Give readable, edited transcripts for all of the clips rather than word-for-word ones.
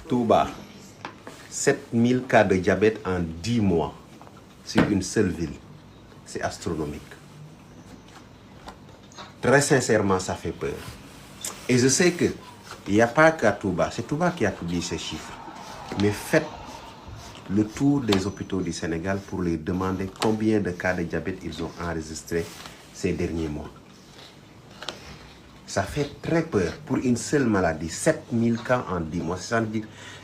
Touba, 7000 cas de diabète en 10 mois sur une seule ville. C'est astronomique. Très sincèrement, ça fait peur. Et je sais qu'il n'y a pas qu'à Touba. C'est Touba qui a publié ces chiffres. Mais faites le tour des hôpitaux du Sénégal pour les demander combien de cas de diabète ils ont enregistrés ces derniers mois. Ça fait très peur pour une seule maladie. 7000 cas en 10 mois. C'est-à-dire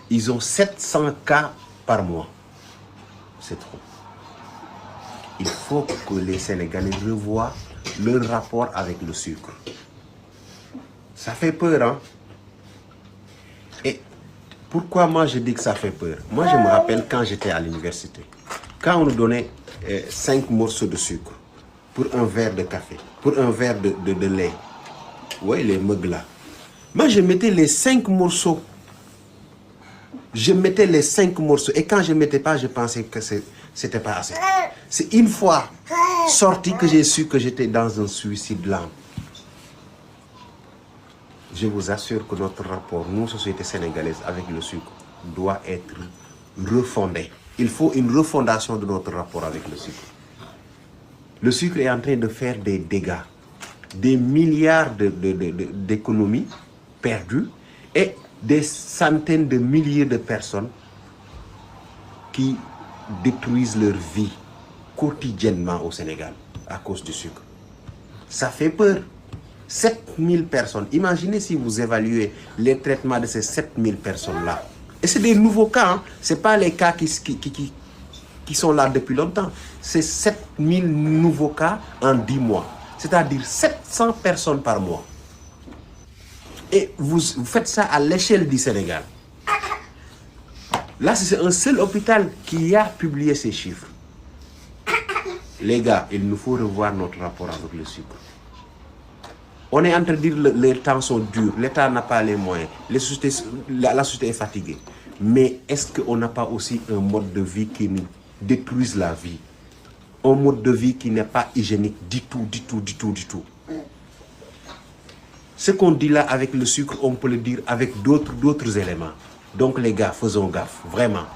ils ont 700 cas par mois. C'est trop. Il faut que les Sénégalais revoient leur rapport avec le sucre. Ça fait peur, hein? Et pourquoi moi je dis que ça fait peur? Moi je me rappelle quand j'étais à l'université. Quand on nous donnait 5 morceaux de sucre pour un verre de café, pour un verre de lait. Oui, les mugs là. Moi je mettais les 5 morceaux. Je mettais les 5 morceaux. Et quand je ne mettais pas, je pensais que c'était pas assez. C'est une fois sorti que j'ai su que j'étais dans un suicide lent. Je vous assure que notre rapport, nous, société sénégalaise, avec le sucre, doit être refondé. Il faut une refondation de notre rapport avec le sucre. Le sucre est en train de faire des dégâts, des milliards d'économies perdues et des centaines de milliers de personnes qui détruisent leur vie quotidiennement au Sénégal à cause du sucre. Ça fait peur. 7000 personnes. Imaginez si vous évaluez les traitements de ces 7000 personnes-là. Et c'est des nouveaux cas. Hein? Ce n'est pas les cas qui sont là depuis longtemps. C'est 7000 nouveaux cas en 10 mois. C'est-à-dire 700 personnes par mois. Et vous faites ça à l'échelle du Sénégal. Là, c'est un seul hôpital qui a publié ces chiffres. Les gars, il nous faut revoir notre rapport avec le sucre. On est en train de dire que les temps sont durs, l'État n'a pas les moyens, la société est fatiguée. Mais est-ce qu'on n'a pas aussi un mode de vie qui nous détruise la vie? Un mode de vie qui n'est pas hygiénique du tout. Ce qu'on dit là avec le sucre, on peut le dire avec d'autres éléments. Donc les gars, faisons gaffe, vraiment.